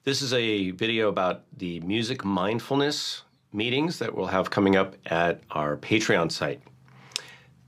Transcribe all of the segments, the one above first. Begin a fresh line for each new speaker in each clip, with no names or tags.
This is a video about the music mindfulness meetings that we'll have coming up at our Patreon site.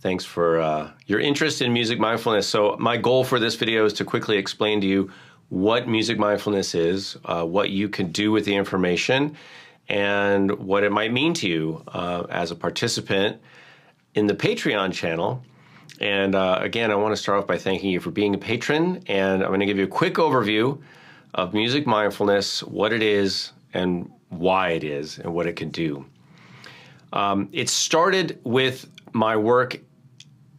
Thanks for your interest in music mindfulness. So my goal for this video is to quickly explain to you what music mindfulness is, what you can do with the information, and what it might mean to you as a participant in the Patreon channel. And again, I want to start off by thanking you for being a patron, and I'm going to give you a quick overview of music mindfulness, what it is and why it is and what it can do. It started with my work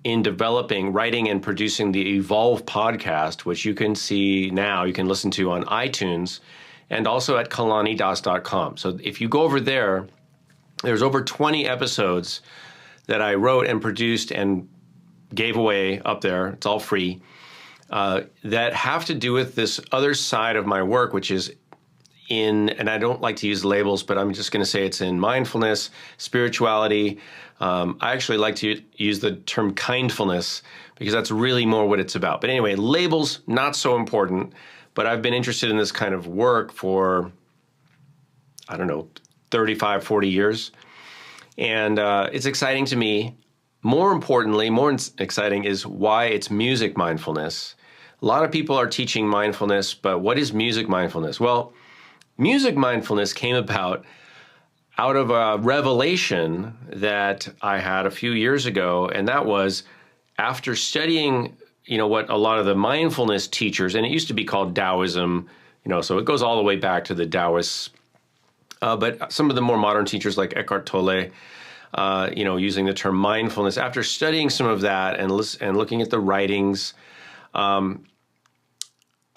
in developing, writing, and producing the Evolve podcast, which you can see now, you can listen to on iTunes and also at kalanidas.com. So if you go over there, there's over 20 episodes that I wrote and produced and gave away up there. It's all free. That have to do with this other side of my work, which is in, and I don't like to use labels, but I'm just going to say it's in mindfulness, spirituality. I actually like to use the term kindfulness because that's really more what it's about. But anyway, labels, not so important, but I've been interested in this kind of work for, I don't know, 35, 40 years. And it's exciting to me. More importantly, more exciting is why it's music mindfulness. A lot of people are teaching mindfulness, but what is music mindfulness? Well, music mindfulness came about out of a revelation that I had a few years ago, and that was after studying, what a lot of the mindfulness teachers, and it used to be called Taoism, so it goes all the way back to the Taoists, but some of the more modern teachers like Eckhart Tolle, using the term mindfulness. After studying some of that and looking at the writings,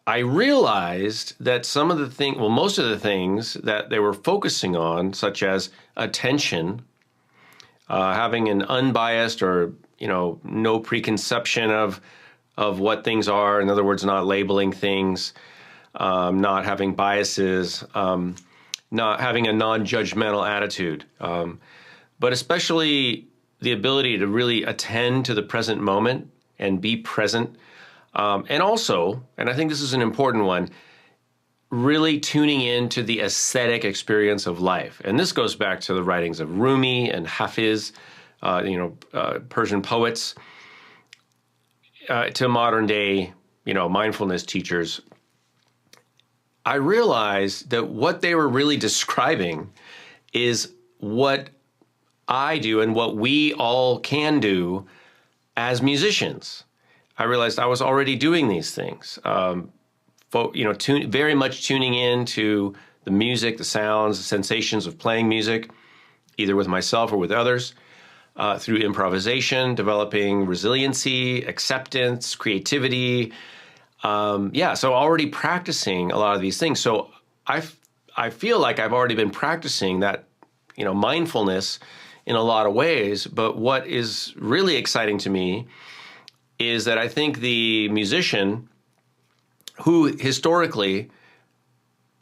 I realized that most of the things that they were focusing on, such as attention, having an unbiased or, no preconception of what things are. In other words, not labeling things, not having biases, not having a non-judgmental attitude, but especially the ability to really attend to the present moment and be present. And also, and I think this is an important one, really tuning into the aesthetic experience of life. And this goes back to the writings of Rumi and Hafiz, Persian poets, to modern day, mindfulness teachers. I realized that what they were really describing is what I do and what we all can do as musicians. I realized I was already doing these things, very much tuning into the music, the sounds, the sensations of playing music, either with myself or with others, through improvisation, developing resiliency, acceptance, creativity. So already practicing a lot of these things. So I feel like I've already been practicing that, mindfulness in a lot of ways. But what is really exciting to me is that I think the musician, who historically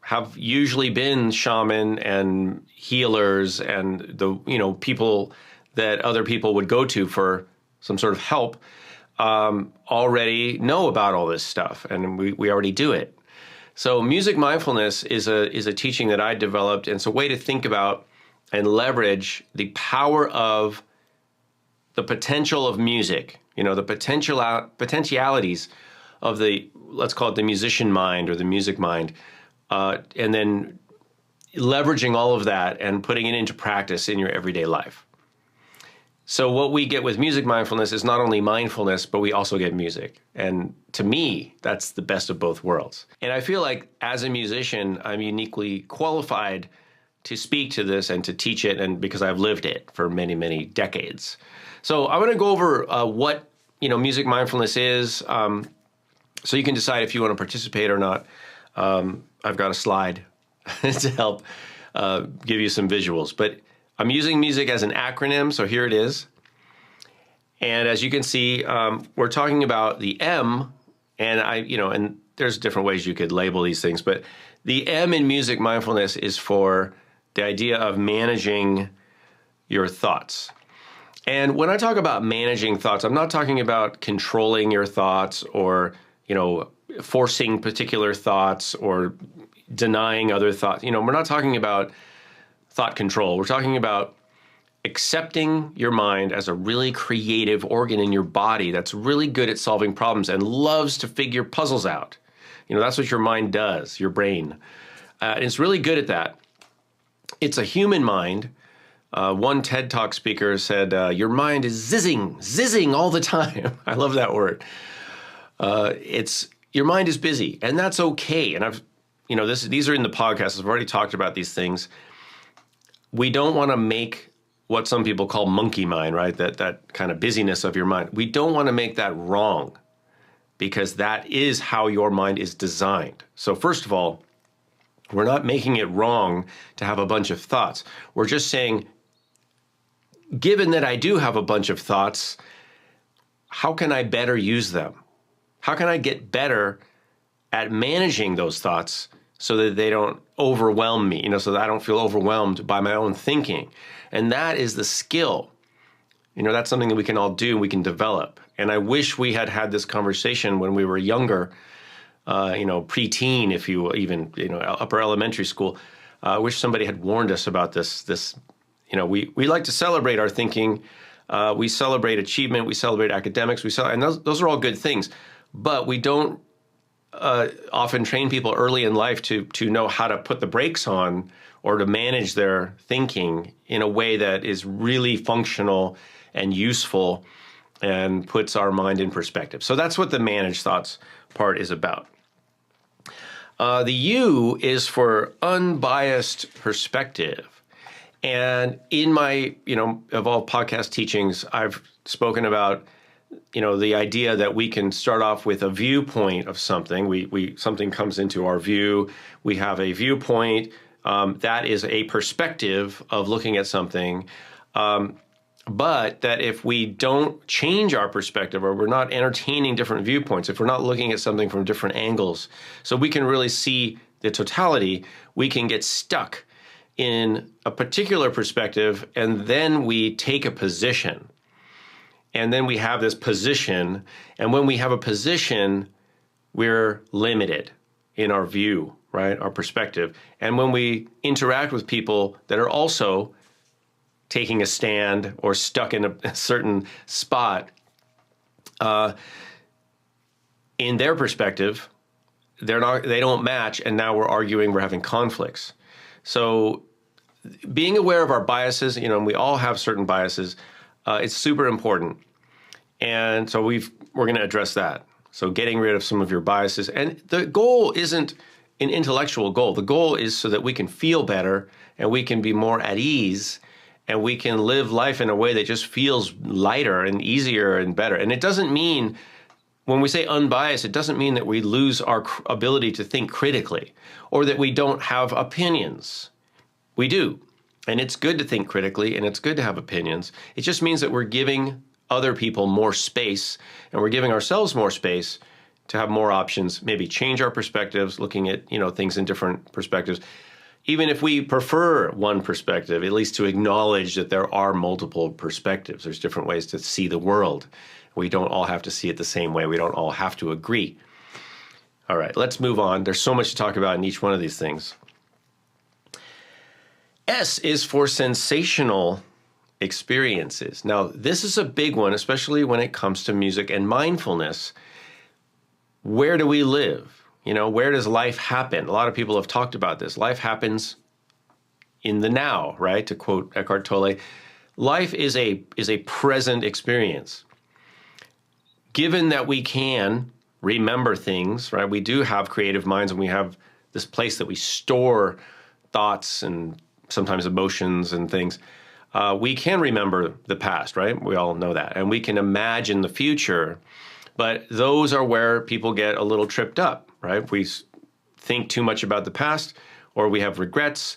have usually been shaman and healers and the people that other people would go to for some sort of help, already know about all this stuff, and we already do it. So music mindfulness is a teaching that I developed, and it's a way to think about and leverage the power of the potential of music, the potentialities of the, let's call it the musician mind or the music mind, and then leveraging all of that and putting it into practice in your everyday life. So what we get with music mindfulness is not only mindfulness, but we also get music. And to me, that's the best of both worlds. And I feel like as a musician, I'm uniquely qualified to speak to this and to teach it, and because I've lived it for many, many decades. So I'm going to go over what music mindfulness is, so you can decide if you want to participate or not. I've got a slide to help give you some visuals, but I'm using music as an acronym, so here it is. And as you can see, we're talking about the M, and and there's different ways you could label these things, but the M in music mindfulness is for the idea of managing your thoughts. And when I talk about managing thoughts, I'm not talking about controlling your thoughts or, forcing particular thoughts or denying other thoughts. You know, we're not talking about thought control. We're talking about accepting your mind as a really creative organ in your body that's really good at solving problems and loves to figure puzzles out. You know, that's what your mind does, your brain. And it's really good at that. It's a human mind. One TED Talk speaker said, your mind is zizzing all the time. I love that word. Your mind is busy, and that's okay. And these are in the podcast. I've already talked about these things. We don't want to make what some people call monkey mind, right? That kind of busyness of your mind. We don't want to make that wrong, because that is how your mind is designed. So first of all, we're not making it wrong to have a bunch of thoughts. We're just saying, given that I do have a bunch of thoughts, how can I better use them? How can I get better at managing those thoughts so that they don't overwhelm me, so that I don't feel overwhelmed by my own thinking? And that is the skill. That's something that we can all do, we can develop. And I wish we had had this conversation when we were younger, preteen, if you will, even, upper elementary school. I wish somebody had warned us about this. We like to celebrate our thinking. We celebrate achievement. We celebrate academics. And those are all good things. But we don't often train people early in life to know how to put the brakes on or to manage their thinking in a way that is really functional and useful and puts our mind in perspective. So that's what the managed thoughts part is about. The U is for unbiased perspective. And in my, of all podcast teachings, I've spoken about, the idea that we can start off with a viewpoint of something. Something comes into our view. We have a viewpoint. That is a perspective of looking at something. But that if we don't change our perspective, or we're not entertaining different viewpoints, if we're not looking at something from different angles, so we can really see the totality, we can get stuck in a particular perspective, and then we take a position. And then we have this position, and when we have a position, we're limited in our view, right, our perspective. And when we interact with people that are also taking a stand or stuck in a certain spot, in their perspective, they don't match, and now we're arguing, we're having conflicts. So being aware of our biases, we all have certain biases, it's super important. And so we're going to address that. So getting rid of some of your biases. And the goal isn't an intellectual goal. The goal is so that we can feel better and we can be more at ease and we can live life in a way that just feels lighter and easier and better. And it doesn't mean, when we say unbiased, it doesn't mean that we lose our ability to think critically or that we don't have opinions. We do. And it's good to think critically and it's good to have opinions. It just means that we're giving other people more space and we're giving ourselves more space to have more options, maybe change our perspectives, looking at, things in different perspectives. Even if we prefer one perspective, at least to acknowledge that there are multiple perspectives. There's different ways to see the world. We don't all have to see it the same way. We don't all have to agree. All right, let's move on. There's so much to talk about in each one of these things. S is for sensational experiences. Now, this is a big one, especially when it comes to music and mindfulness. Where do we live? Where does life happen? A lot of people have talked about this. Life happens in the now, right? To quote Eckhart Tolle, life is a present experience. Given that we can remember things, right? We do have creative minds and we have this place that we store thoughts and sometimes emotions and things. We can remember the past, right? We all know that. And we can imagine the future, but those are where people get a little tripped up, right? We think too much about the past, or we have regrets,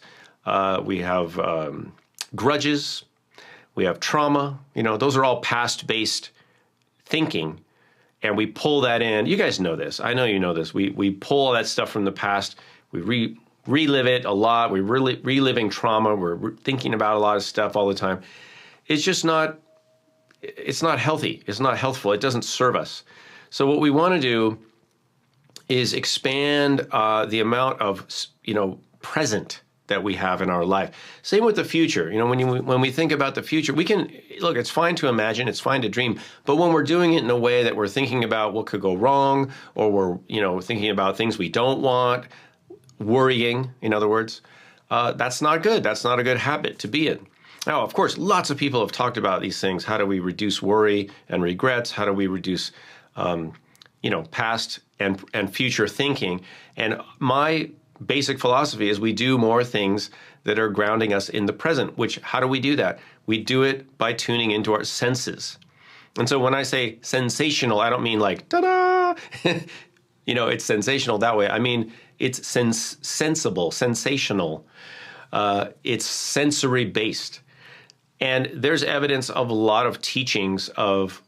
we have grudges, we have trauma. Those are all past-based thinking, and we pull that in. You guys know this. I know you know this. We pull all that stuff from the past. We relive it a lot. We're really reliving trauma. We're thinking about a lot of stuff all the time. It's just not, it's not healthy. It's not healthful. It doesn't serve us. So what we want to do is expand the amount of, present that we have in our life. Same with the future. When we think about the future, we can, look, it's fine to imagine, it's fine to dream, but when we're doing it in a way that we're thinking about what could go wrong, or we're, thinking about things we don't want, worrying, in other words, that's not good. That's not a good habit to be in. Now, of course, lots of people have talked about these things. How do we reduce worry and regrets? How do we reduce, past and future thinking? And my basic philosophy is we do more things that are grounding us in the present, which, how do we do that? We do it by tuning into our senses. And so when I say sensational, I don't mean like, ta-da, it's sensational that way. I mean, it's sensible, sensational. It's sensory-based. And there's evidence of a lot of teachings of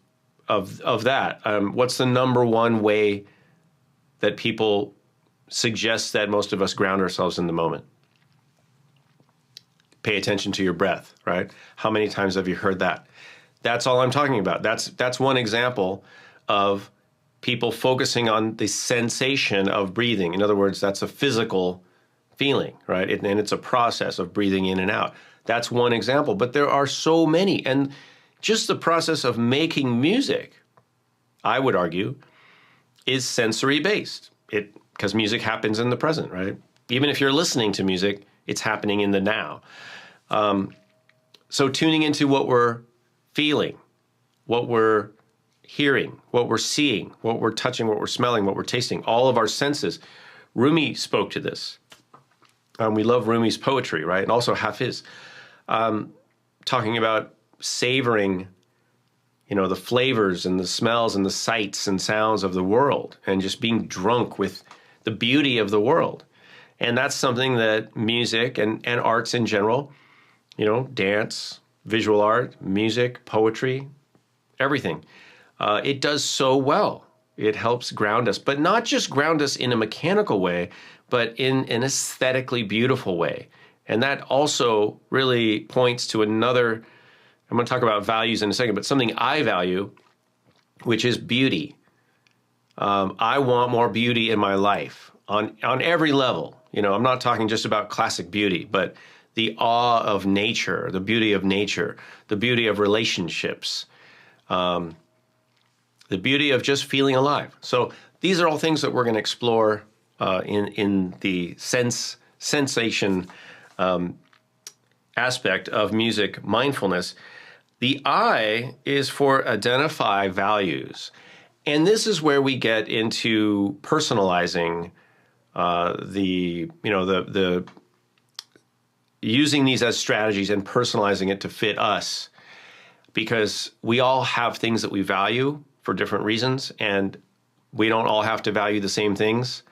that. What's the number one way that people suggest that most of us ground ourselves in the moment? Pay attention to your breath, right? How many times have you heard that? That's all I'm talking about. That's one example of people focusing on the sensation of breathing. In other words, that's a physical feeling, right? And it's a process of breathing in and out. That's one example, but there are so many. And just the process of making music, I would argue, is sensory-based. Because music happens in the present, right? Even if you're listening to music, it's happening in the now. So tuning into what we're feeling, what we're hearing, what we're seeing, what we're touching, what we're smelling, what we're tasting, all of our senses. Rumi spoke to this. We love Rumi's poetry, right? And also Hafiz, talking about savoring, the flavors and the smells and the sights and sounds of the world, and just being drunk with the beauty of the world. And that's something that music and arts in general, dance, visual art, music, poetry, everything, it does so well. It helps ground us, but not just ground us in a mechanical way, but in an aesthetically beautiful way. And that also really points to another, I'm going to talk about values in a second, but something I value, which is beauty. I want more beauty in my life on every level. I'm not talking just about classic beauty, but the awe of nature, the beauty of nature, the beauty of relationships, the beauty of just feeling alive. So these are all things that we're going to explore in the sensation aspect of music mindfulness. The I is for identify values. And this is where we get into personalizing the using these as strategies and personalizing it to fit us, because we all have things that we value for different reasons, and we don't all have to value the same things.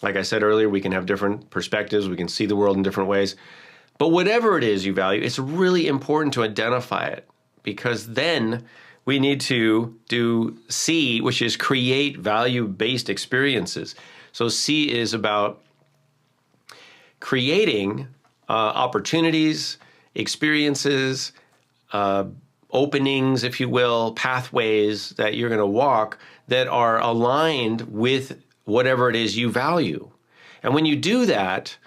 Like I said earlier, we can have different perspectives. We can see the world in different ways. But whatever it is you value, it's really important to identify it, because then we need to do C, which is create value-based experiences. So C is about creating opportunities, experiences, openings, if you will, pathways that you're going to walk that are aligned with whatever it is you value. And when you do that,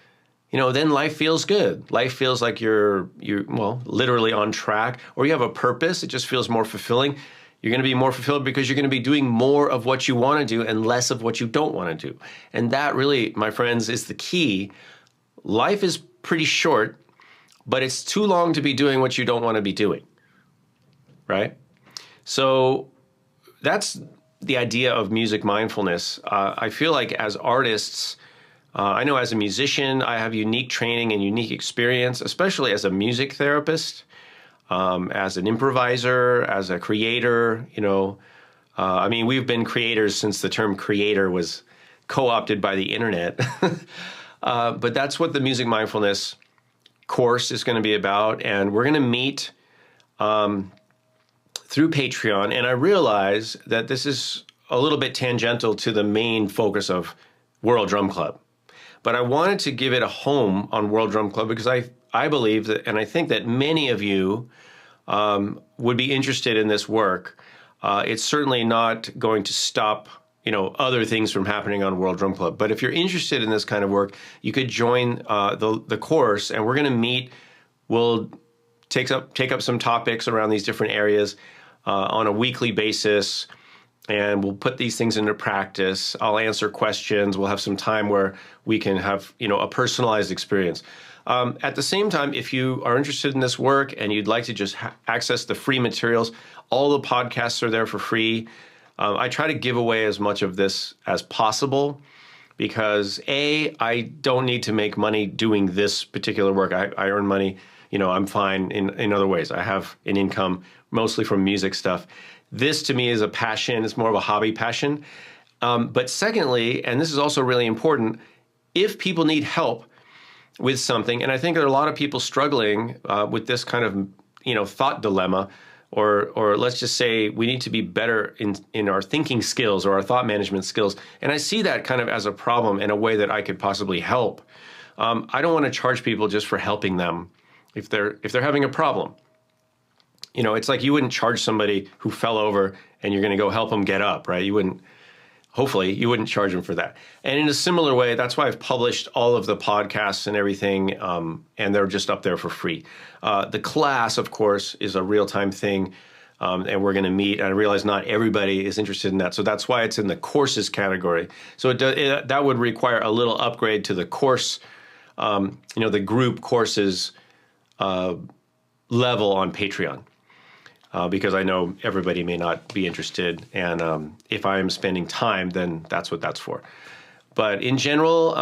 then life feels good. Life feels like you're literally on track, or you have a purpose. It just feels more fulfilling. You're going to be more fulfilled because you're going to be doing more of what you want to do and less of what you don't want to do. And that really, my friends, is the key. Life is pretty short, but it's too long to be doing what you don't want to be doing, right? So that's the idea of music mindfulness. I feel like as artists, I know as a musician, I have unique training and unique experience, especially as a music therapist, as an improviser, as a creator. We've been creators since the term creator was co-opted by the internet. But that's what the music mindfulness course is going to be about. And we're going to meet through Patreon. And I realize that this is a little bit tangential to the main focus of World Drum Club. But I wanted to give it a home on World Drum Club because I believe that, and I think that many of you would be interested in this work. It's certainly not going to stop, other things from happening on World Drum Club. But if you're interested in this kind of work, you could join the course, and we're going to meet. We'll take up some topics around these different areas on a weekly basis, and we'll put these things into practice. I'll answer questions. We'll have some time where we can have a personalized experience. At the same time, if you are interested in this work and you'd like to just access the free materials, all the podcasts are there for free. I try to give away as much of this as possible because I don't need to make money doing this particular work. I earn money. I'm fine in other ways. I have an income mostly from music stuff. This to me is a passion. It's more of a hobby passion. But secondly, and this is also really important, if people need help with something, and I think there are a lot of people struggling with this kind of thought dilemma, or let's just say we need to be better in our thinking skills or our thought management skills. And I see that kind of as a problem in a way that I could possibly help. I don't want to charge people just for helping them if they're having a problem. It's like you wouldn't charge somebody who fell over and you're going to go help them get up, right? Hopefully you wouldn't charge them for that. And in a similar way, that's why I've published all of the podcasts and everything, and they're just up there for free. The class, of course, is a real-time thing, and we're going to meet. And I realize not everybody is interested in that, so that's why it's in the courses category. So that would require a little upgrade to the course, the group courses level on Patreon. Because I know everybody may not be interested, and if I am spending time, then that's what that's for. But in general,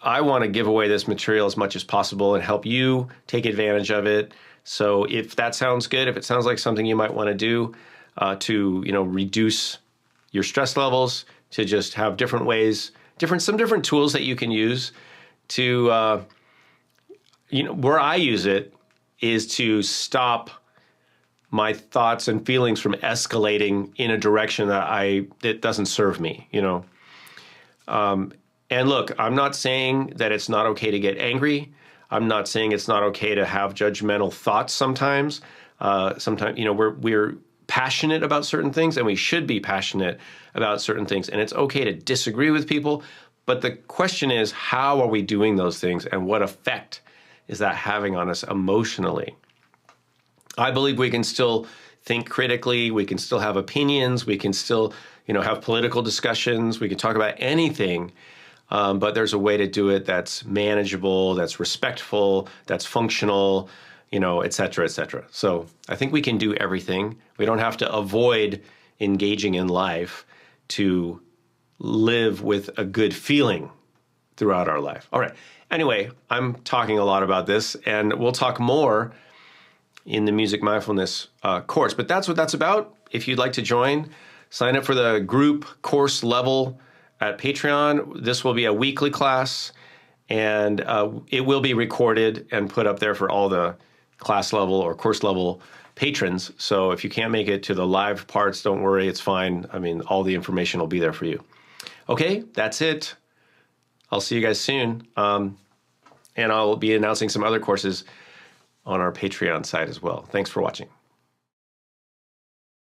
I want to give away this material as much as possible and help you take advantage of it. So if that sounds good, if it sounds like something you might want to do to reduce your stress levels, to just have different ways, some different tools that you can use to, where I use it is to stop my thoughts and feelings from escalating in a direction that doesn't serve me, And look, I'm not saying that it's not okay to get angry. I'm not saying it's not okay to have judgmental thoughts sometimes. Sometimes, we're passionate about certain things, and we should be passionate about certain things. And it's okay to disagree with people. But the question is, how are we doing those things, and what effect is that having on us emotionally? I believe we can still think critically. We can still have opinions. We can still, have political discussions. We can talk about anything, but there's a way to do it that's manageable, that's respectful, that's functional, et cetera, et cetera. So I think we can do everything. We don't have to avoid engaging in life to live with a good feeling throughout our life. All right. Anyway, I'm talking a lot about this, and we'll talk more in the Music Mindfulness course. But that's what that's about. If you'd like to join, sign up for the group course level at Patreon. This will be a weekly class, and it will be recorded and put up there for all the class level or course level patrons. So if you can't make it to the live parts, don't worry, it's fine. I mean, all the information will be there for you. Okay, that's it. I'll see you guys soon. And I'll be announcing some other courses on our Patreon site as well. Thanks for watching.